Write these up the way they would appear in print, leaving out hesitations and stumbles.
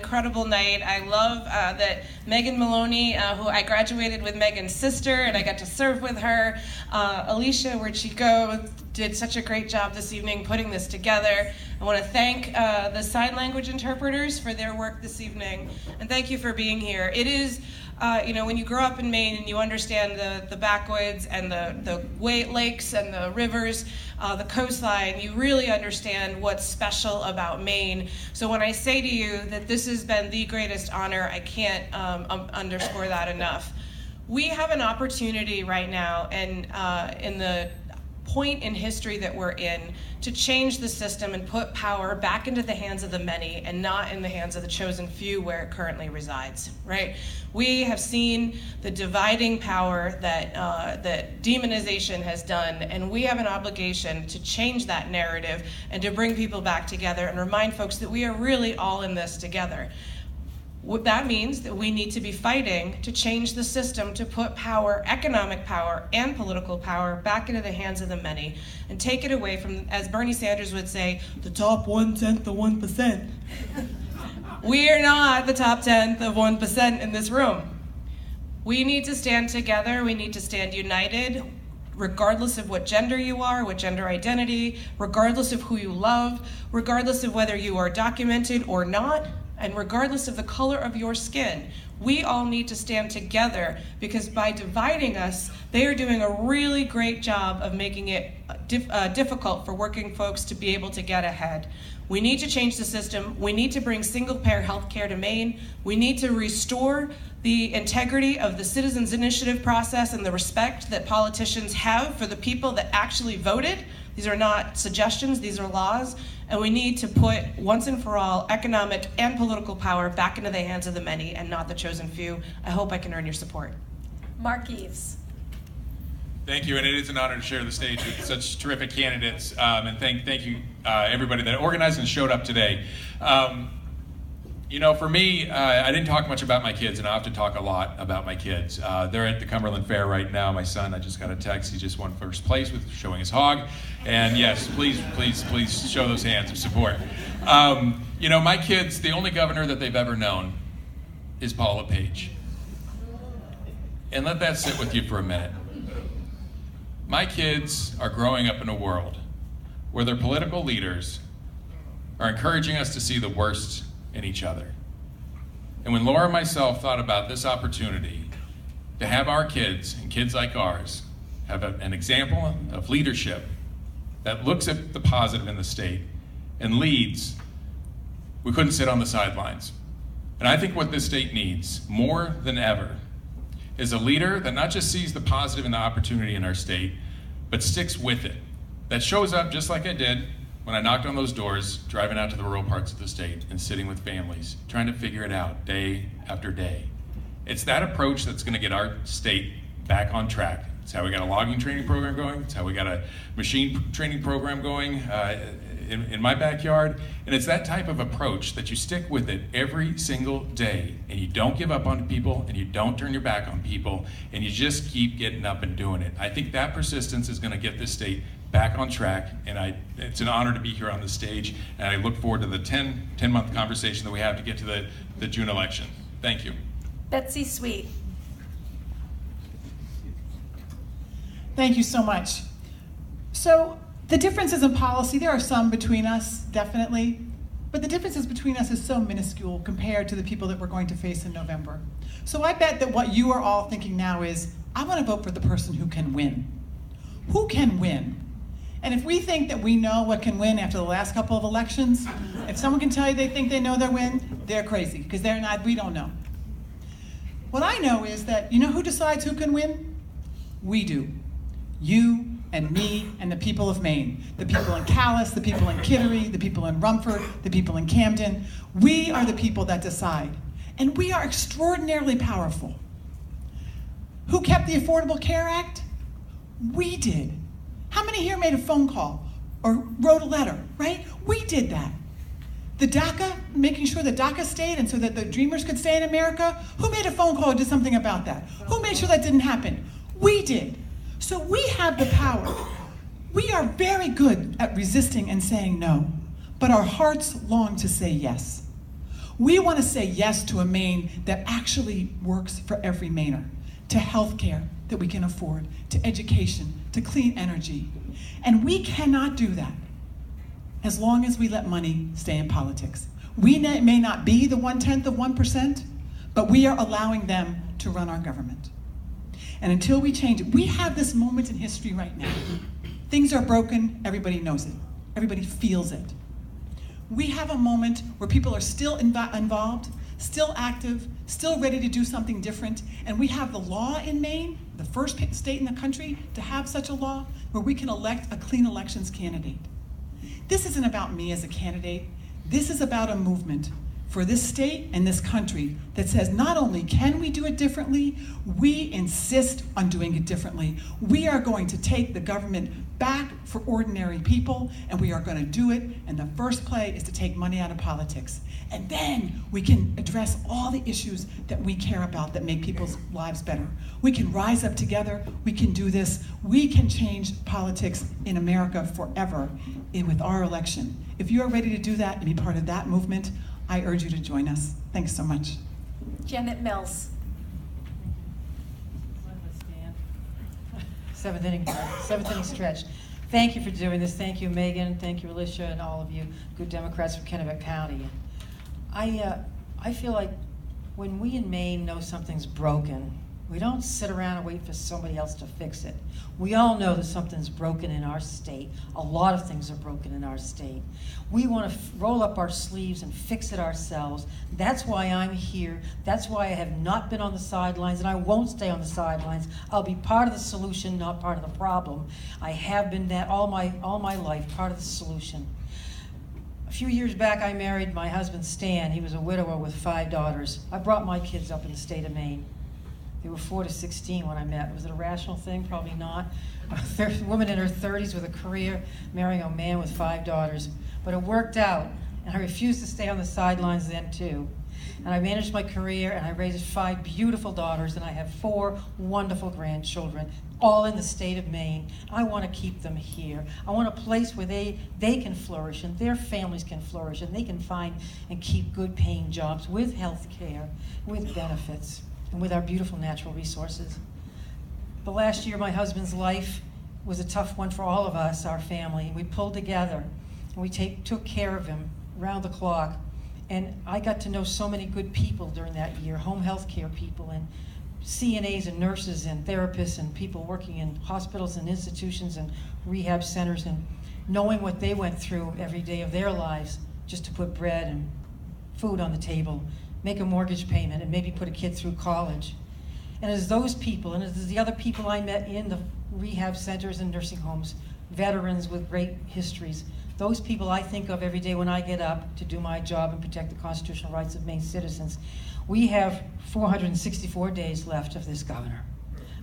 incredible night. I love that Megan Maloney, who I graduated with Megan's sister, and I got to serve with her. Alicia, where'd she go? Did such a great job this evening putting this together. I want to thank the sign language interpreters for their work this evening, and thank you for being here. It is, when you grow up in Maine and you understand the backwoods and the lakes and the rivers, the coastline, you really understand what's special about Maine. So when I say to you that this has been the greatest honor, I can't underscore that enough. We have an opportunity right now, and in the point in history that we're in, to change the system and put power back into the hands of the many and not in the hands of the chosen few where it currently resides, right? We have seen the dividing power that demonization has done, and we have an obligation to change that narrative and to bring people back together and remind folks that we are really all in this together. What that means that we need to be fighting to change the system to put power, economic power and political power, back into the hands of the many and take it away from, as Bernie Sanders would say, the top 1/10 of 1%. We are not the top 10th of 1% in this room. We need to stand together. We need to stand united, regardless of what gender you are, what gender identity, regardless of who you love, regardless of whether you are documented or not, and regardless of the color of your skin. We all need to stand together, because by dividing us, they are doing a really great job of making it difficult for working folks to be able to get ahead. We need to change the system. We need to bring single-payer health care to Maine. We need to restore the integrity of the Citizens Initiative process and the respect that politicians have for the people that actually voted. These are not suggestions, these are laws. And we need to put, once and for all, economic and political power back into the hands of the many and not the chosen few. I hope I can earn your support. Mark Eves. Thank you, and it is an honor to share the stage with such terrific candidates. And thank you, everybody that organized and showed up today. For me, I didn't talk much about my kids, and I have to talk a lot about my kids. They're at the Cumberland Fair right now. My son, I just got a text, he just won first place with showing his hog. And yes, please show those hands of support. My kids, the only governor that they've ever known is Paul LePage. And let that sit with you for a minute. My kids are growing up in a world where their political leaders are encouraging us to see the worst in each other. And when Laura and myself thought about this opportunity to have our kids, and kids like ours, have an example of leadership that looks at the positive in the state and leads, we couldn't sit on the sidelines. And I think what this state needs more than ever is a leader that not just sees the positive and the opportunity in our state, but sticks with it, that shows up just like I did when I knocked on those doors, driving out to the rural parts of the state and sitting with families, trying to figure it out day after day. It's that approach that's gonna get our state back on track. It's how we got a logging training program going. It's how we got a machine training program going in my backyard. And it's that type of approach that you stick with it every single day, and you don't give up on people, and you don't turn your back on people, and you just keep getting up and doing it. I think that persistence is gonna get this state back on track, and it's an honor to be here on the stage, and I look forward to the 10-month conversation that we have to get to the June election. Thank you. Betsy Sweet. Thank you so much. So the differences in policy, there are some between us, definitely, but the differences between us is so minuscule compared to the people that we're going to face in November. So I bet that what you are all thinking now is, I want to vote for the person who can win. Who can win? And if we think that we know what can win after the last couple of elections, if someone can tell you they think they know their win, they're crazy, because they're not, we don't know. What I know is that, you know who decides who can win? We do. You and me and the people of Maine. The people in Calais, the people in Kittery, the people in Rumford, the people in Camden. We are the people that decide. And we are extraordinarily powerful. Who kept the Affordable Care Act? We did. How many here made a phone call or wrote a letter, right? We did that. The DACA, making sure that DACA stayed and so that the Dreamers could stay in America, who made a phone call or did something about that? Who made sure that didn't happen? We did. So we have the power. We are very good at resisting and saying no, but our hearts long to say yes. We want to say yes to a Maine that actually works for every Mainer, to health care that we can afford, to education, to clean energy. And we cannot do that as long as we let money stay in politics. We may not be the 1/10 of 1%, but we are allowing them to run our government. And until we change it, we have this moment in history right now. Things are broken, everybody knows it. Everybody feels it. We have a moment where people are still involved, still active, still ready to do something different, and we have the law in Maine, the first state in the country to have such a law, where we can elect a clean elections candidate. This isn't about me as a candidate. This is about a movement for this state and this country that says not only can we do it differently, we insist on doing it differently. We are going to take the government back for ordinary people, and we are going to do it, and the first play is to take money out of politics. And then we can address all the issues that we care about that make people's lives better. We can rise up together, we can do this, we can change politics in America forever with our election. If you are ready to do that and be part of that movement, I urge you to join us. Thanks so much. Janet Mills. Seventh inning stretch. Thank you for doing this. Thank you, Megan. Thank you, Alicia, and all of you good Democrats from Kennebec County. I feel like when we in Maine know something's broken, we don't sit around and wait for somebody else to fix it. We all know that something's broken in our state. A lot of things are broken in our state. We want to roll up our sleeves and fix it ourselves. That's why I'm here. That's why I have not been on the sidelines, and I won't stay on the sidelines. I'll be part of the solution, not part of the problem. I have been that all my life, part of the solution. A few years back, I married my husband, Stan. He was a widower with 5 daughters. I brought my kids up in the state of Maine. They were 4 to 16 when I met. Was it a rational thing? Probably not. A woman in her 30s with a career, marrying a man with 5 daughters. But it worked out, and I refused to stay on the sidelines then too. And I managed my career, and I raised 5 beautiful daughters, and I have 4 wonderful grandchildren, all in the state of Maine. I want to keep them here. I want a place where they can flourish, and their families can flourish, and they can find and keep good paying jobs with health care, with benefits, and with our beautiful natural resources. But last year, my husband's life was a tough one for all of us, our family. We pulled together, and we took care of him round the clock. And I got to know so many good people during that year, home health care people, and CNAs and nurses and therapists and people working in hospitals and institutions and rehab centers, and knowing what they went through every day of their lives just to put bread and food on the table, make a mortgage payment, and maybe put a kid through college. And as those people, and as the other people I met in the rehab centers and nursing homes, veterans with great histories, those people I think of every day when I get up to do my job and protect the constitutional rights of Maine citizens. We have 464 days left of this governor.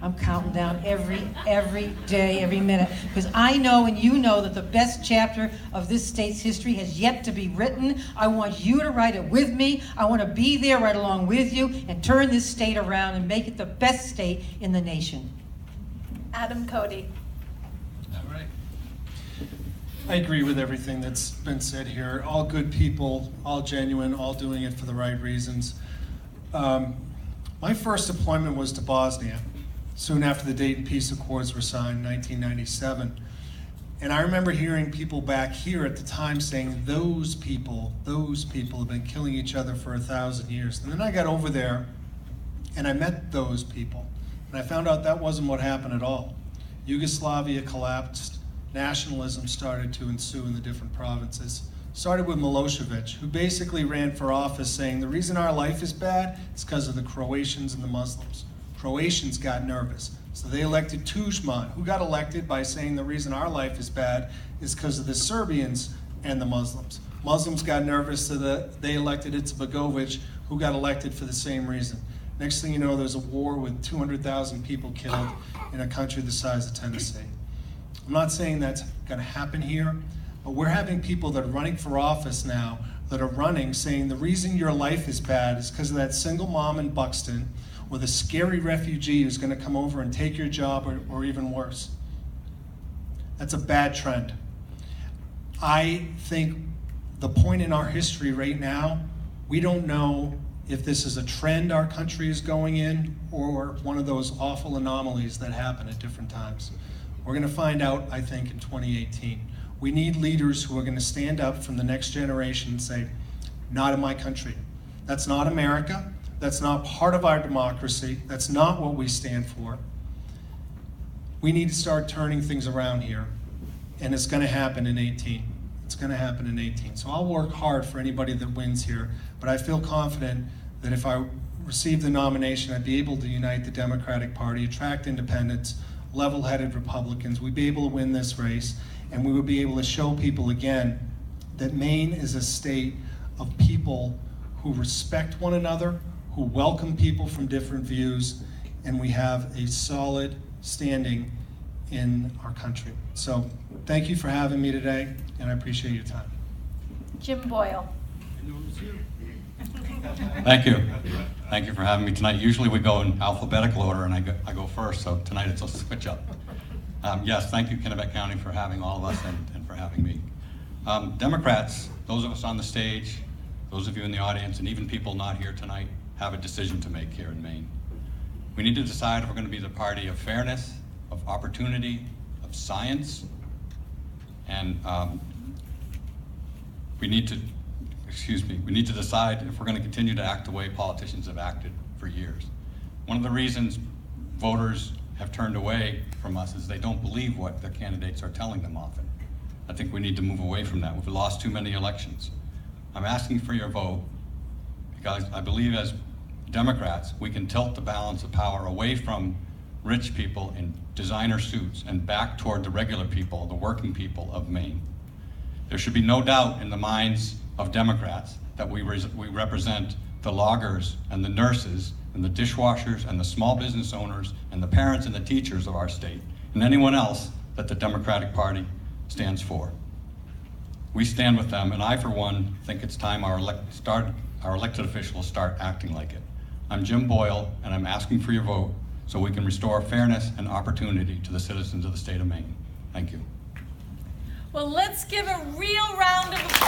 I'm counting down every day, every minute, because I know and you know that the best chapter of this state's history has yet to be written. I want you to write it with me. I want to be there right along with you and turn this state around and make it the best state in the nation. Adam Cody. All right. I agree with everything that's been said here. All good people, all genuine, all doing it for the right reasons. My first deployment was to Bosnia, soon after the Dayton Peace Accords were signed in 1997. And I remember hearing people back here at the time saying, those people have been killing each other for 1,000 years. And then I got over there and I met those people. And I found out that wasn't what happened at all. Yugoslavia collapsed. Nationalism started to ensue in the different provinces. Started with Milosevic, who basically ran for office saying the reason our life is bad is because of the Croatians and the Muslims. Croatians got nervous, so they elected Tudjman, who got elected by saying the reason our life is bad is because of the Serbians and the Muslims. Muslims got nervous, so they elected Izetbegovic, who got elected for the same reason. Next thing you know, there's a war with 200,000 people killed in a country the size of Tennessee. I'm not saying that's going to happen here, but we're having people that are running for office now that are running saying the reason your life is bad is because of that single mom in Buxton or the scary refugee who's going to come over and take your job or even worse. That's a bad trend. I think the point in our history right now We don't know if this is a trend our country is going in or one of those awful anomalies that happen at different times. We're going to find out, I think, in 2018. We need leaders who are going to stand up from the next generation and say, not in my country. That's not America. That's not part of our democracy. That's not what we stand for. We need to start turning things around here, and it's going to happen in 18. It's going to happen in 18. So I'll work hard for anybody that wins here, but I feel confident that if I receive the nomination, I'd be able to unite the Democratic Party, attract independents, level-headed Republicans. We'd be able to win this race, and we would be able to show people again that Maine is a state of people who respect one another, who welcome people from different views, and we have a solid standing in our country. So thank you for having me today, and I appreciate your time. Jim Boyle. Thank you. Thank you for having me tonight. Usually we go in alphabetical order and I go first, so tonight it's a switch up. Yes, thank you Kennebec County for having all of us and for having me. Democrats, those of us on the stage, those of you in the audience, and even people not here tonight, have a decision to make here in Maine. We need to decide if we're going to be the party of fairness, of opportunity, of science, and we need to decide if we're going to continue to act the way politicians have acted for years. One of the reasons voters have turned away from us is they don't believe what the candidates are telling them often. I think we need to move away from that. We've lost too many elections. I'm asking for your vote because I believe as Democrats, we can tilt the balance of power away from rich people in designer suits and back toward the regular people, the working people of Maine. There should be no doubt in the minds of Democrats that we represent the loggers and the nurses and the dishwashers and the small business owners and the parents and the teachers of our state and anyone else that the Democratic Party stands for. We stand with them, and I, for one, think it's time our elected officials start acting like it. I'm Jim Boyle, and I'm asking for your vote so we can restore fairness and opportunity to the citizens of the state of Maine. Thank you. Well, let's give a real round of applause.